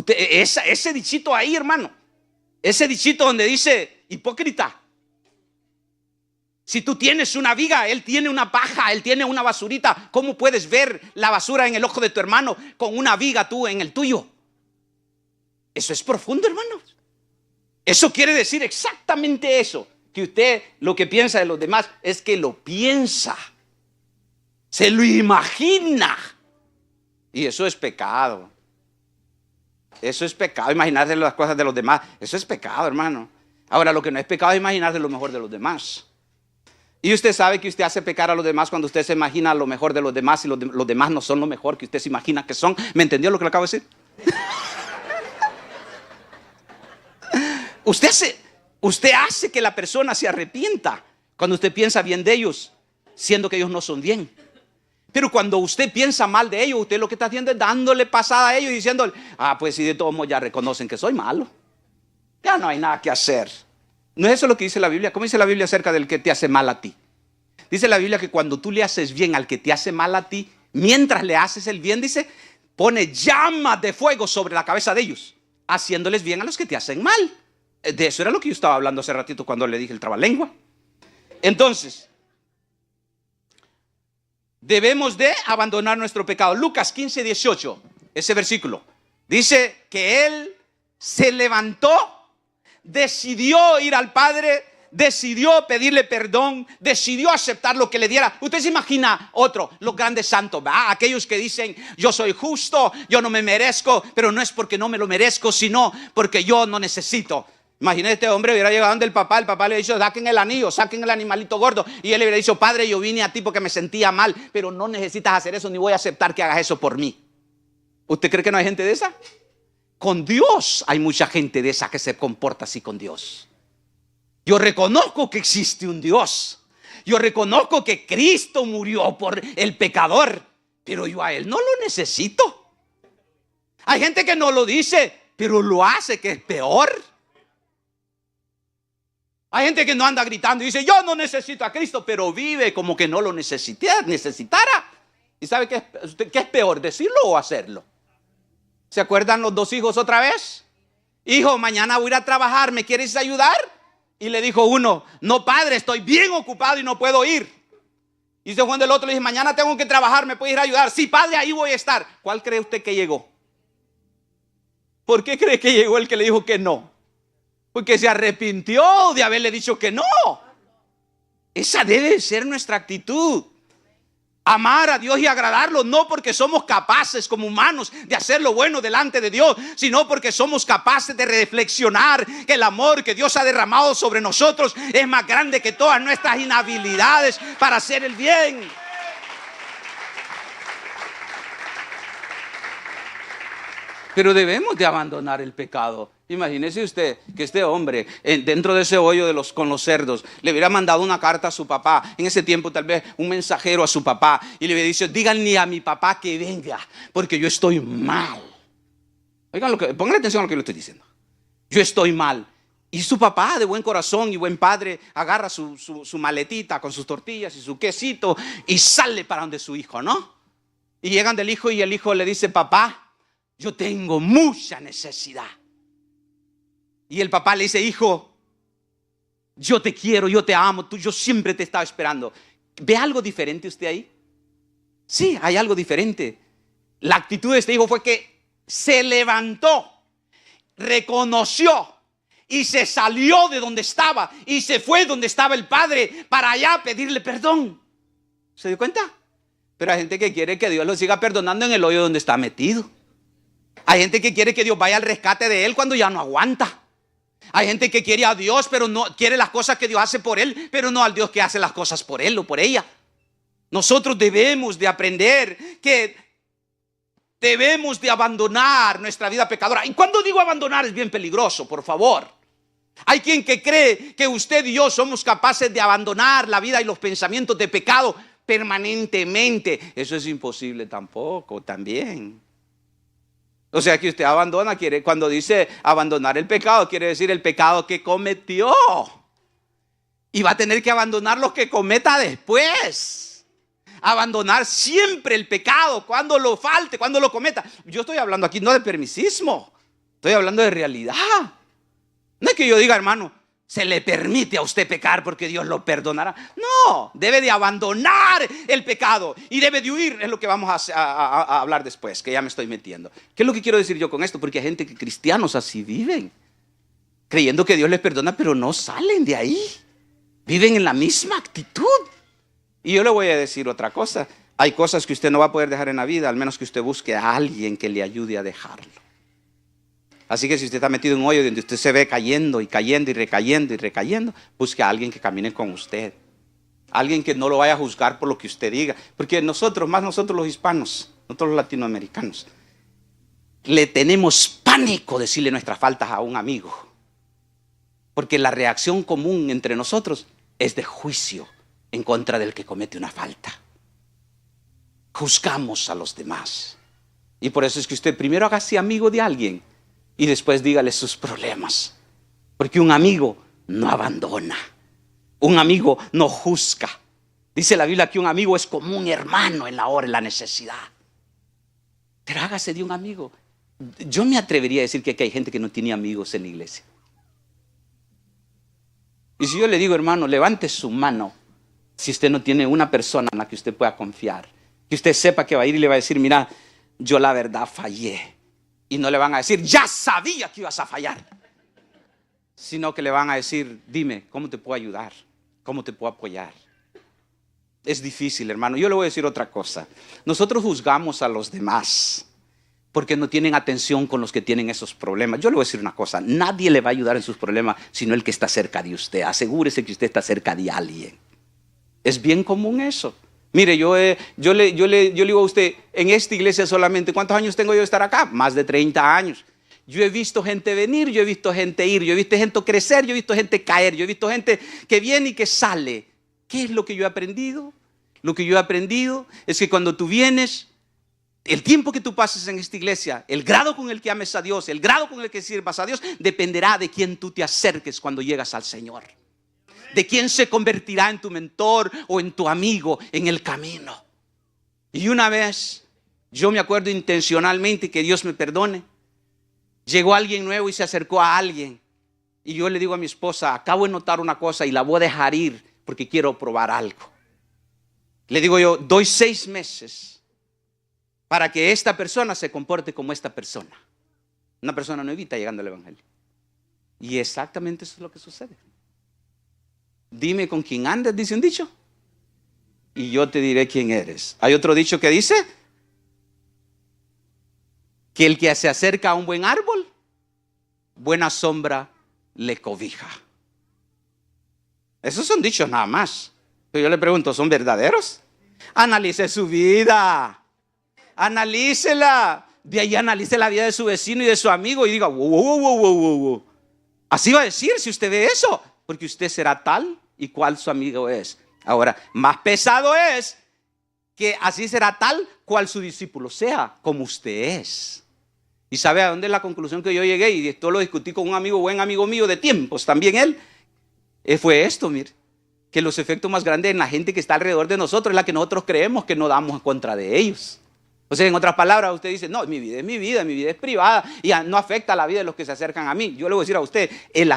Ese dichito ahí, hermano, ese dichito donde dice: hipócrita, si tú tienes una viga, él tiene una paja, él tiene una basurita, ¿cómo puedes ver la basura en el ojo de tu hermano con una viga tú en el tuyo? Eso es profundo, hermanos. Eso quiere decir exactamente eso, que usted lo que piensa de los demás es que lo piensa, se lo imagina, y eso es pecado. Eso es pecado, imaginarse las cosas de los demás. Eso es pecado, hermano. Ahora, lo que no es pecado es imaginarse lo mejor de los demás. Y usted sabe que usted hace pecar a los demás cuando usted se imagina lo mejor de los demás y los demás no son lo mejor que usted se imagina que son. ¿Me entendió lo que le acabo de decir? Usted hace que la persona se arrepienta cuando usted piensa bien de ellos, siendo que ellos no son bien. Pero cuando usted piensa mal de ellos, usted lo que está haciendo es dándole pasada a ellos y diciéndole: pues si de todos modos ya reconocen que soy malo, ya no hay nada que hacer. ¿No es eso lo que dice la Biblia? ¿Cómo dice la Biblia acerca del que te hace mal a ti? Dice la Biblia que cuando tú le haces bien al que te hace mal a ti, mientras le haces el bien, dice, pone llamas de fuego sobre la cabeza de ellos, haciéndoles bien a los que te hacen mal. De eso era lo que yo estaba hablando hace ratito cuando le dije el trabalengua. Entonces, debemos de abandonar nuestro pecado. Lucas 15:18, ese versículo, dice que él se levantó, decidió ir al Padre, decidió pedirle perdón, decidió aceptar lo que le diera. Usted se imagina los grandes santos, ¿verdad? Aquellos que dicen: yo soy justo, yo no me merezco, pero no es porque no me lo merezco, sino porque yo no necesito. Imagínate, este hombre hubiera llegado donde el papá le hubiera dicho: saquen el anillo, saquen el animalito gordo, y él le hubiera dicho: Padre, yo vine a ti porque me sentía mal, pero no necesitas hacer eso, ni voy a aceptar que hagas eso por mí. ¿Usted cree que no hay gente de esa? Con Dios hay mucha gente de esa que se comporta así con Dios. Yo reconozco que existe un Dios. Yo reconozco que Cristo murió por el pecador, pero yo a Él no lo necesito. Hay gente que no lo dice, pero lo hace, que es peor. Hay gente que no anda gritando y dice: yo no necesito a Cristo, pero vive como que no lo necesitara. ¿Y sabe qué es peor, decirlo o hacerlo? ¿Se acuerdan los 2 hijos otra vez? Hijo, mañana voy a ir a trabajar, ¿me quieres ayudar? Y le dijo uno: no, padre, estoy bien ocupado y no puedo ir. Y se fue del otro, le dije: mañana tengo que trabajar, ¿me puedes ir a ayudar? Sí, padre, ahí voy a estar. ¿Cuál cree usted que llegó? ¿Por qué cree que llegó el que le dijo que no? Porque se arrepintió de haberle dicho que no. Esa debe ser nuestra actitud. Amar a Dios y agradarlo, no porque somos capaces como humanos de hacer lo bueno delante de Dios, sino porque somos capaces de reflexionar que el amor que Dios ha derramado sobre nosotros es más grande que todas nuestras inhabilidades para hacer el bien. Pero debemos de abandonar el pecado. Imagínese usted que este hombre, dentro de ese hoyo con los cerdos, le hubiera mandado una carta a su papá. En ese tiempo tal vez un mensajero a su papá, y le hubiera dicho: díganle a mi papá que venga, porque yo estoy mal. Oigan, pónganle atención a lo que le estoy diciendo. Yo estoy mal. Y su papá, de buen corazón y buen padre, agarra su maletita con sus tortillas y su quesito y sale para donde su hijo, ¿no? Y llegan del hijo y el hijo le dice: papá, yo tengo mucha necesidad. Y el papá le dice: hijo, yo te quiero, yo te amo, yo siempre te estaba esperando. ¿Ve algo diferente usted ahí? Sí, hay algo diferente. La actitud de este hijo fue que se levantó, reconoció y se salió de donde estaba y se fue donde estaba el padre para allá a pedirle perdón. ¿Se dio cuenta? Pero hay gente que quiere que Dios lo siga perdonando en el hoyo donde está metido. Hay gente que quiere que Dios vaya al rescate de él cuando ya no aguanta. Hay gente que quiere a Dios, pero no quiere las cosas que Dios hace por él, pero no al Dios que hace las cosas por él o por ella. Nosotros debemos de aprender que debemos de abandonar nuestra vida pecadora. Y cuando digo abandonar es bien peligroso, por favor. Hay quien que cree que usted y yo somos capaces de abandonar la vida y los pensamientos de pecado permanentemente. Eso es imposible tampoco, también. O sea que usted abandona, cuando dice abandonar el pecado, quiere decir el pecado que cometió. Y va a tener que abandonar lo que cometa después. Abandonar siempre el pecado cuando lo falte, cuando lo cometa. Yo estoy hablando aquí no de permisismo, estoy hablando de realidad. No es que yo diga, hermano, se le permite a usted pecar porque Dios lo perdonará. No, debe de abandonar el pecado y debe de huir. Es lo que vamos a hablar después, que ya me estoy metiendo. ¿Qué es lo que quiero decir yo con esto? Porque hay gente que cristianos así viven, creyendo que Dios les perdona, pero no salen de ahí. Viven en la misma actitud. Y yo le voy a decir otra cosa. Hay cosas que usted no va a poder dejar en la vida, al menos que usted busque a alguien que le ayude a dejarlo. Así que si usted está metido en un hoyo donde usted se ve cayendo y cayendo y recayendo y recayendo, busque a alguien que camine con usted. Alguien que no lo vaya a juzgar por lo que usted diga. Porque nosotros los hispanos, nosotros los latinoamericanos, le tenemos pánico decirle nuestras faltas a un amigo. Porque la reacción común entre nosotros es de juicio en contra del que comete una falta. Juzgamos a los demás. Y por eso es que usted primero hágase amigo de alguien y después dígale sus problemas. Porque un amigo no abandona. Un amigo no juzga. Dice la Biblia que un amigo es como un hermano en la hora de la necesidad. Pero hágase de un amigo. Yo me atrevería a decir que aquí hay gente que no tiene amigos en la iglesia. Y si yo le digo, hermano, levante su mano si usted no tiene una persona en la que usted pueda confiar. Que usted sepa que va a ir y le va a decir: mira, yo la verdad fallé. Y no le van a decir: ya sabía que ibas a fallar. Sino que le van a decir: dime, ¿cómo te puedo ayudar? ¿Cómo te puedo apoyar? Es difícil, hermano. Yo le voy a decir otra cosa. Nosotros juzgamos a los demás porque no tienen atención con los que tienen esos problemas. Yo le voy a decir una cosa: nadie le va a ayudar en sus problemas sino el que está cerca de usted. Asegúrese que usted está cerca de alguien. Es bien común eso. Mire, yo le digo a usted, en esta iglesia solamente, ¿cuántos años tengo yo de estar acá? Más de 30 años. Yo he visto gente venir, yo he visto gente ir, yo he visto gente crecer, yo he visto gente caer, yo he visto gente que viene y que sale. ¿Qué es lo que yo he aprendido? Lo que yo he aprendido es que cuando tú vienes, el tiempo que tú pases en esta iglesia, el grado con el que ames a Dios, el grado con el que sirvas a Dios, dependerá de quién tú te acerques cuando llegas al Señor. De quién se convertirá en tu mentor o en tu amigo en el camino. Y una vez, yo me acuerdo intencionalmente, que Dios me perdone, llegó alguien nuevo y se acercó a alguien. Y yo le digo a mi esposa: acabo de notar una cosa y la voy a dejar ir porque quiero probar algo. Le digo yo: doy 6 meses para que esta persona se comporte como esta persona. Una persona nuevita llegando al evangelio. Y exactamente eso es lo que sucede. Dime con quién andas, dice un dicho. y yo te diré quién eres. Hay otro dicho que dice que el que se acerca a un buen árbol, buena sombra le cobija. Esos son dichos nada más. Pero yo le pregunto, ¿son verdaderos? Analice su vida, analícela. De ahí analice la vida de su vecino y de su amigo y diga, wow. Así va a decir si usted ve eso, porque usted será tal y cual su amigo es. Ahora, más pesado es que así será tal cual su discípulo sea, como usted es. ¿Y sabe a dónde es la conclusión que yo llegué? Y esto lo discutí con un amigo, buen amigo mío de tiempos, también él. Fue esto, mire, que los efectos más grandes en la gente que está alrededor de nosotros es la que nosotros creemos que no damos en contra de ellos. O sea, en otras palabras, usted dice, no, mi vida es privada y no afecta a la vida de los que se acercan a mí. Yo le voy a decir a usted, el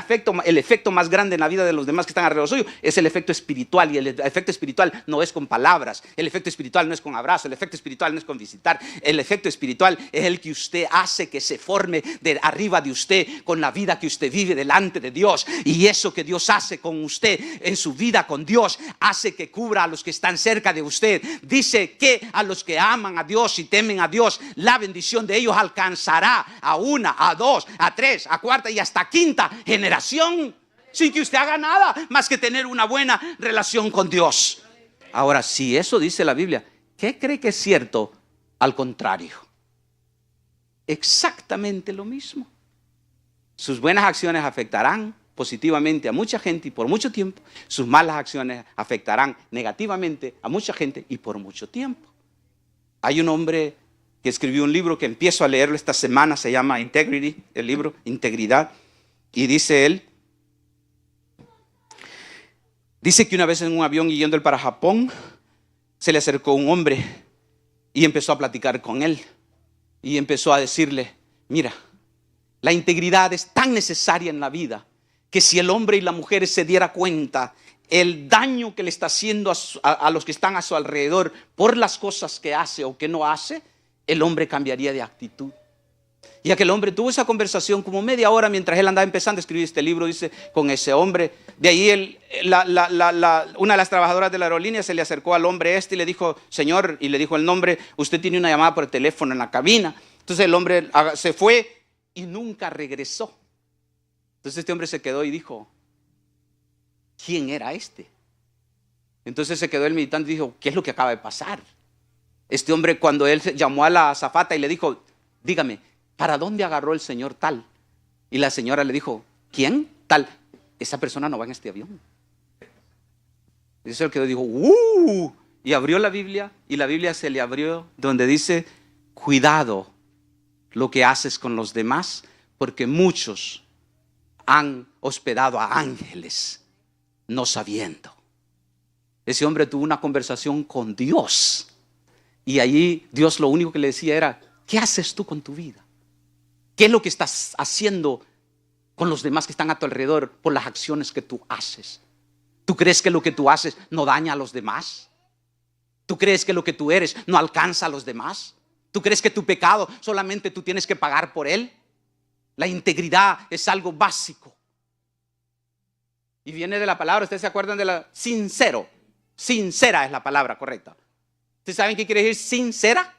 efecto más grande en la vida de los demás que están alrededor suyo es el efecto espiritual, y el efecto espiritual no es con palabras, el efecto espiritual no es con abrazo, el efecto espiritual no es con visitar, el efecto espiritual es el que usted hace que se forme de arriba de usted con la vida que usted vive delante de Dios, y eso que Dios hace con usted en su vida con Dios hace que cubra a los que están cerca de usted. Dice que a los que aman a Dios y temen a Dios, la bendición de ellos alcanzará a una, a dos, a tres, a cuarta y hasta quinta generación, sin que usted haga nada más que tener una buena relación con Dios. Ahora, si eso dice la Biblia, ¿qué cree que es cierto? Al contrario, exactamente lo mismo. Sus buenas acciones afectarán positivamente a mucha gente y por mucho tiempo. Sus malas acciones afectarán negativamente a mucha gente y por mucho tiempo. Hay un hombre que escribió un libro que empiezo a leerlo esta semana, se llama Integrity, el libro Integridad, y dice él, dice que una vez en un avión yendo él para Japón, se le acercó un hombre y empezó a platicar con él y empezó a decirle, mira, la integridad es tan necesaria en la vida que si el hombre y la mujer se diera cuenta el daño que le está haciendo a los que están a su alrededor por las cosas que hace o que no hace, el hombre cambiaría de actitud. Y aquel hombre tuvo esa conversación como media hora mientras él andaba empezando a escribir este libro, dice, con ese hombre. De ahí una de las trabajadoras de la aerolínea se le acercó al hombre y le dijo, señor, y le dijo el nombre, usted tiene una llamada por teléfono en la cabina. Entonces el hombre se fue y nunca regresó. Entonces este hombre se quedó y dijo, ¿quién era este? Entonces se quedó él meditando y dijo, ¿qué es lo que acaba de pasar? Este hombre, cuando él llamó a la azafata y le dijo, dígame, ¿para dónde agarró el señor tal? Y la señora le dijo, ¿quién? Tal. Esa persona no va en este avión. Y eso él quedó y dijo, y abrió la Biblia, y la Biblia se le abrió donde dice, cuidado lo que haces con los demás, porque muchos han hospedado a ángeles no sabiendo. Ese hombre tuvo una conversación con Dios y allí Dios lo único que le decía era, ¿qué haces tú con tu vida? ¿Qué es lo que estás haciendo con los demás que están a tu alrededor por las acciones que tú haces? ¿Tú crees que lo que tú haces no daña a los demás? ¿Tú crees que lo que tú eres no alcanza a los demás? ¿Tú crees que tu pecado solamente tú tienes que pagar por él? La integridad es algo básico. Y viene de la palabra, ¿ustedes se acuerdan de la sincero? Sincera es la palabra correcta. ¿Ustedes saben qué quiere decir sincera?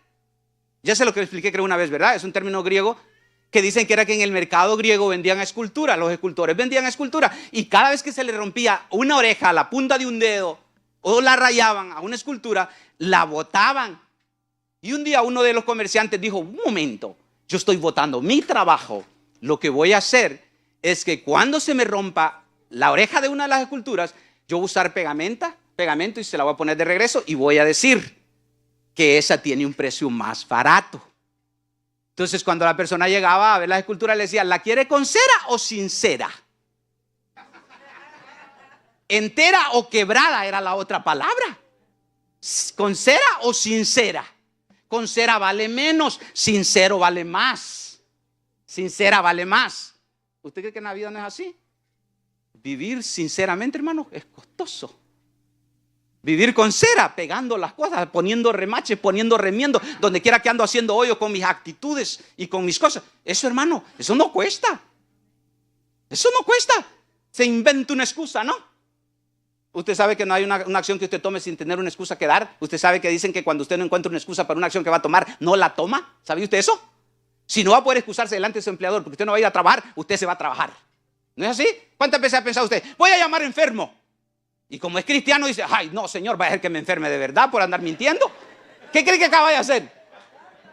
Ya se lo que expliqué creo una vez, ¿verdad? Es un término griego que dicen que era que en el mercado griego vendían escultura. Los escultores vendían escultura y cada vez que se le rompía una oreja a la punta de un dedo o la rayaban a una escultura, la botaban. Y un día uno de los comerciantes dijo, un momento, yo estoy botando mi trabajo. Lo que voy a hacer es que cuando se me rompa la oreja de una de las esculturas, yo voy a usar pegamento y se la voy a poner de regreso y voy a decir que esa tiene un precio más barato. Entonces cuando la persona llegaba a ver las esculturas le decía, ¿la quiere con cera o sin cera? Entera o quebrada era la otra palabra. ¿Con cera o sin cera? Con cera vale menos, sincero vale más. Sincera vale más. ¿Usted cree que en la vida no es así? Vivir sinceramente, hermano, es costoso. Vivir con cera, pegando las cosas, poniendo remaches, poniendo remiendo, donde quiera que ando haciendo hoyo con mis actitudes y con mis cosas. Eso, hermano, eso no cuesta. Eso no cuesta. Se inventa una excusa, ¿no? Usted sabe que no hay una acción que usted tome sin tener una excusa que dar. Usted sabe que dicen que cuando usted no encuentra una excusa para una acción que va a tomar, no la toma. ¿Sabe usted eso? Si no va a poder excusarse delante de su empleador porque usted no va a ir a trabajar, usted se va a trabajar. ¿No es así? ¿Cuántas veces ha pensado usted? Voy a llamar enfermo. Y como es cristiano dice, ay, no, Señor, va a ser que me enferme de verdad por andar mintiendo. ¿Qué cree que acaba de hacer?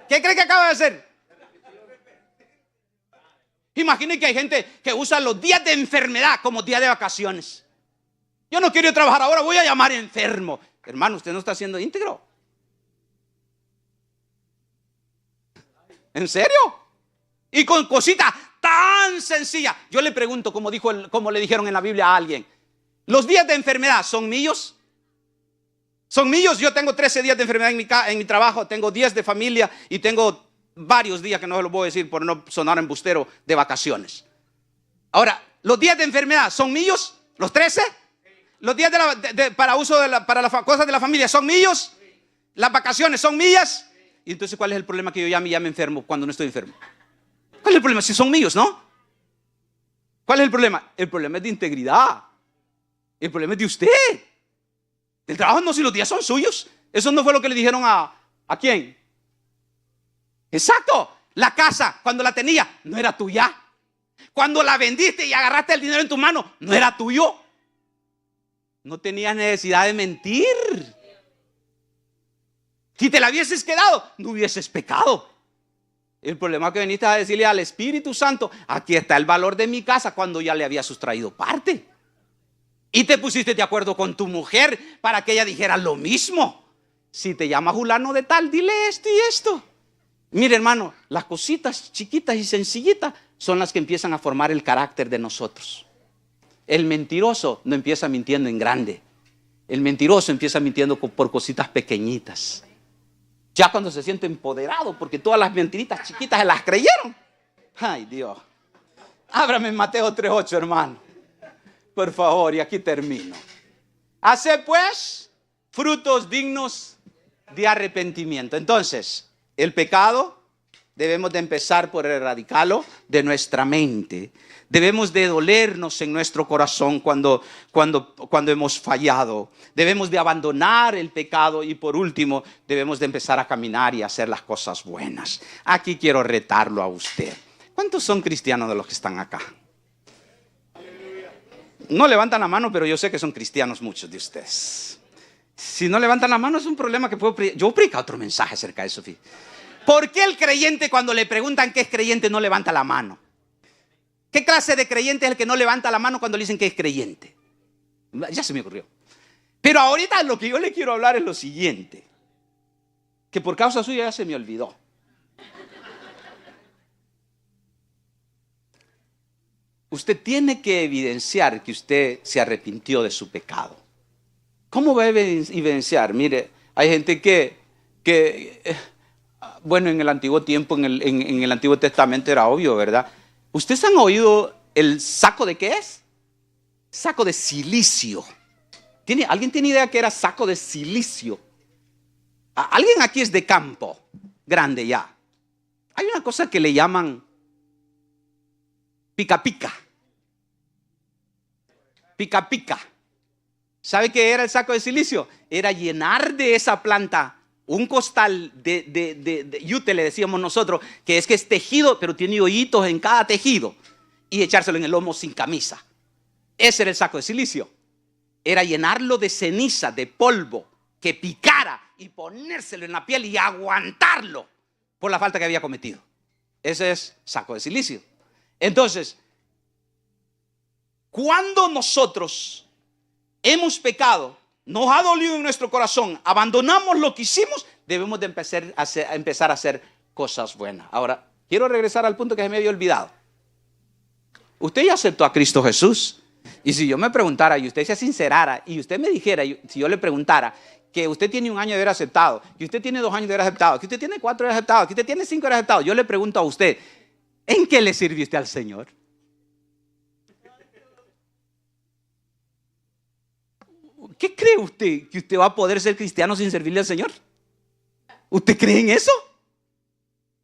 ¿Qué cree que acaba de hacer? Imagine que hay gente que usa los días de enfermedad como días de vacaciones. Yo no quiero ir a trabajar ahora, voy a llamar enfermo. Hermano, usted no está siendo íntegro. ¿En serio? Y con cositas tan sencillas. Yo le pregunto, como le dijeron en la Biblia a alguien, ¿los días de enfermedad son míos? ¿Son míos? Yo tengo 13 días de enfermedad en mi trabajo, tengo 10 de familia y tengo varios días que no se los voy a decir por no sonar embustero de vacaciones. Ahora, ¿los días de enfermedad son míos? ¿Los 13? ¿Los días para uso para las cosas de la familia son míos? ¿Las vacaciones son mías? Y entonces, ¿cuál es el problema que yo ya me enfermo cuando no estoy enfermo? ¿Cuál es el problema? Si son míos, ¿no? ¿Cuál es el problema? El problema es de integridad. El problema es de usted. El trabajo no, si los días son suyos. Eso no fue lo que le dijeron ¿a quién? Exacto. La casa, cuando la tenía, no era tuya. Cuando la vendiste y agarraste el dinero en tu mano, no era tuyo. No tenías necesidad de mentir. Si te la hubieses quedado, no hubieses pecado. El problema es que viniste a decirle al Espíritu Santo, aquí está el valor de mi casa, cuando ya le había sustraído parte. Y te pusiste de acuerdo con tu mujer para que ella dijera lo mismo. Si te llama fulano de tal, dile esto y esto. Mire, hermano, las cositas chiquitas y sencillitas son las que empiezan a formar el carácter de nosotros. El mentiroso no empieza mintiendo en grande. El mentiroso empieza mintiendo por cositas pequeñitas. Ya cuando se siente empoderado porque todas las mentiritas chiquitas se las creyeron. Ay, Dios. Ábrame en Mateo 3:8, hermano. Por favor, y aquí termino. Hace pues frutos dignos de arrepentimiento. Entonces, el pecado debemos de empezar por erradicarlo de nuestra mente. Debemos de dolernos en nuestro corazón cuando hemos fallado. Debemos de abandonar el pecado y por último debemos de empezar a caminar y hacer las cosas buenas. Aquí quiero retarlo a usted. ¿Cuántos son cristianos de los que están acá? No levantan la mano, pero yo sé que son cristianos muchos de ustedes. Si no levantan la mano es un problema que yo predico otro mensaje acerca de eso. ¿Por qué el creyente cuando le preguntan qué es creyente no levanta la mano? ¿Qué clase de creyente es el que no levanta la mano cuando le dicen que es creyente? Ya se me ocurrió. Pero ahorita lo que yo le quiero hablar es lo siguiente, que por causa suya ya se me olvidó. Usted tiene que evidenciar que usted se arrepintió de su pecado. ¿Cómo va a evidenciar? Mire, hay gente bueno, en el antiguo tiempo, en el Antiguo Testamento era obvio, ¿verdad? ¿Ustedes han oído el saco de qué es? Saco de silicio. ¿Alguien tiene idea que era saco de silicio? ¿Alguien aquí es de campo? Grande ya. Hay una cosa que le llaman pica pica. Pica pica. ¿Sabe qué era el saco de silicio? Era llenar de esa planta un costal de yute, le decíamos nosotros, que es tejido, pero tiene hoyitos en cada tejido, y echárselo en el lomo sin camisa. Ese era el saco de silicio. Era llenarlo de ceniza, de polvo, que picara, y ponérselo en la piel y aguantarlo por la falta que había cometido. Ese es saco de silicio. Entonces, cuando nosotros hemos pecado, nos ha dolido en nuestro corazón, abandonamos lo que hicimos, debemos de empezar a hacer cosas buenas. Ahora, quiero regresar al punto que se me había olvidado. Usted ya aceptó a Cristo Jesús. Y si yo me preguntara y usted se sincerara y usted me dijera, si yo le preguntara que usted tiene 1 año de haber aceptado, que usted tiene 2 años de haber aceptado, que usted tiene 4 de haber aceptado, que usted tiene 5 de haber aceptado, yo le pregunto a usted, ¿en qué le sirve usted al Señor? ¿Qué cree usted? ¿Que usted va a poder ser cristiano sin servirle al Señor? ¿Usted cree en eso?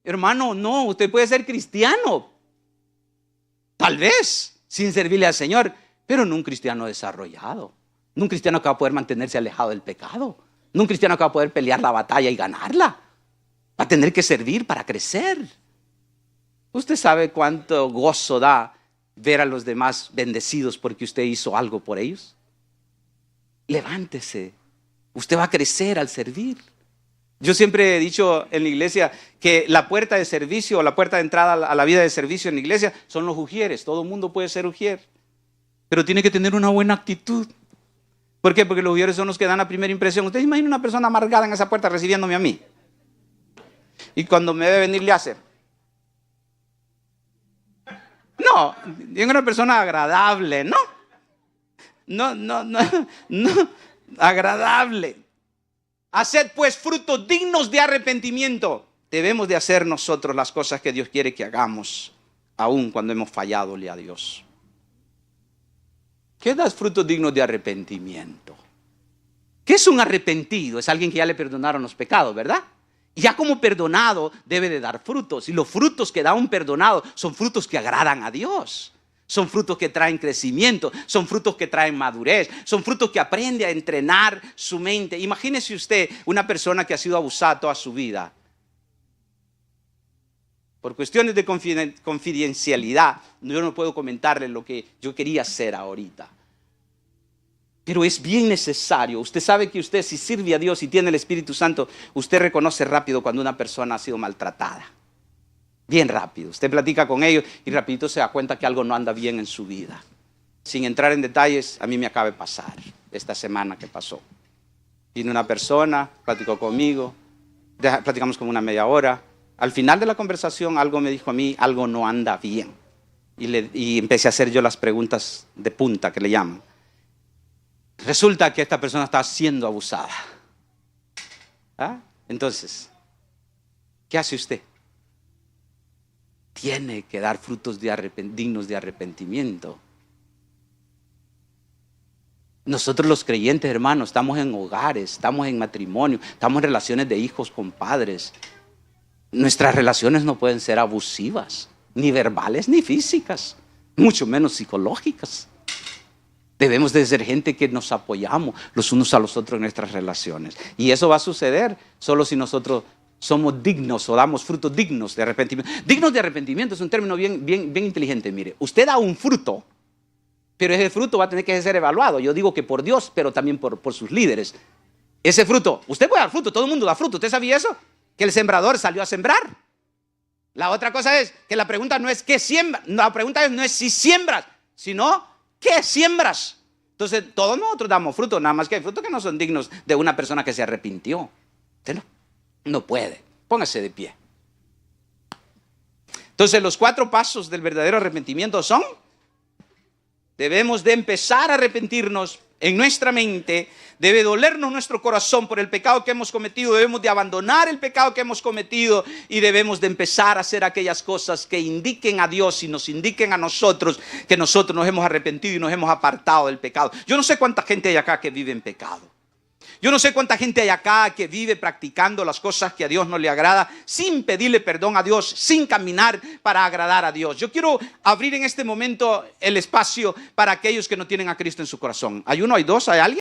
Hermano, no, usted puede ser cristiano, tal vez, sin servirle al Señor, pero no un cristiano desarrollado. No un cristiano que va a poder mantenerse alejado del pecado. No un cristiano que va a poder pelear la batalla y ganarla. Va a tener que servir para crecer. Usted sabe cuánto gozo da ver a los demás bendecidos porque usted hizo algo por ellos. Levántese. Usted va a crecer al servir. Yo siempre he dicho en la iglesia que la puerta de servicio o la puerta de entrada a la vida de servicio en la iglesia son los ujieres. Todo el mundo puede ser ujier, pero tiene que tener una buena actitud. ¿Por qué? Porque los ujieres son los que dan la primera impresión. Usted imagina una persona amargada en esa puerta recibiéndome a mí. Y cuando me debe venir le hace. No, es una persona agradable, ¿no? No, agradable. Haced pues frutos dignos de arrepentimiento. Debemos de hacer nosotros las cosas que Dios quiere que hagamos, aun cuando hemos falladole a Dios. ¿Qué das frutos dignos de arrepentimiento? ¿Qué es un arrepentido? Es alguien que ya le perdonaron los pecados, ¿verdad? Ya como perdonado debe de dar frutos. Y los frutos que da un perdonado son frutos que agradan a Dios. Son frutos que traen crecimiento, son frutos que traen madurez, son frutos que aprende a entrenar su mente. Imagínese usted una persona que ha sido abusada toda su vida. Por cuestiones de confidencialidad, yo no puedo comentarle lo que yo quería hacer ahorita. Pero es bien necesario. Usted sabe que usted, si sirve a Dios y tiene el Espíritu Santo, usted reconoce rápido cuando una persona ha sido maltratada. Bien rápido. Usted platica con ellos y rapidito se da cuenta que algo no anda bien en su vida. Sin entrar en detalles, a mí me acaba de pasar esta semana que pasó. Vino una persona, platicó conmigo, platicamos como una media hora. Al final de la conversación algo me dijo a mí, algo no anda bien. Y empecé a hacer yo las preguntas de punta que le llaman. Resulta que esta persona está siendo abusada. ¿Ah? Entonces, ¿qué hace usted? Tiene que dar frutos dignos de arrepentimiento. Nosotros los creyentes, hermanos, estamos en hogares, estamos en matrimonio, estamos en relaciones de hijos con padres. Nuestras relaciones no pueden ser abusivas, ni verbales ni físicas, mucho menos psicológicas. Debemos de ser gente que nos apoyamos los unos a los otros en nuestras relaciones. Y eso va a suceder solo si nosotros somos dignos o damos frutos dignos de arrepentimiento. Dignos de arrepentimiento es un término bien inteligente. Mire, usted da un fruto, pero ese fruto va a tener que ser evaluado. Yo digo que por Dios, pero también por sus líderes. Ese fruto, usted puede dar fruto, todo el mundo da fruto. ¿Usted sabía eso? Que el sembrador salió a sembrar. La otra cosa es que la pregunta no es qué siembras, la pregunta no es si siembras, sino qué siembras. Entonces todos nosotros damos fruto, nada más que hay frutos que no son dignos de una persona que se arrepintió. Usted no puede. Póngase de pie. Entonces los 4 pasos del verdadero arrepentimiento son: debemos de empezar a arrepentirnos en nuestra mente, debe dolernos nuestro corazón por el pecado que hemos cometido, debemos de abandonar el pecado que hemos cometido y debemos de empezar a hacer aquellas cosas que indiquen a Dios y nos indiquen a nosotros que nosotros nos hemos arrepentido y nos hemos apartado del pecado. Yo no sé cuánta gente hay acá que vive en pecado. Yo no sé cuánta gente hay acá que vive practicando las cosas que a Dios no le agrada, sin pedirle perdón a Dios, sin caminar para agradar a Dios. Yo quiero abrir en este momento el espacio para aquellos que no tienen a Cristo en su corazón. ¿Hay uno, hay dos, hay alguien?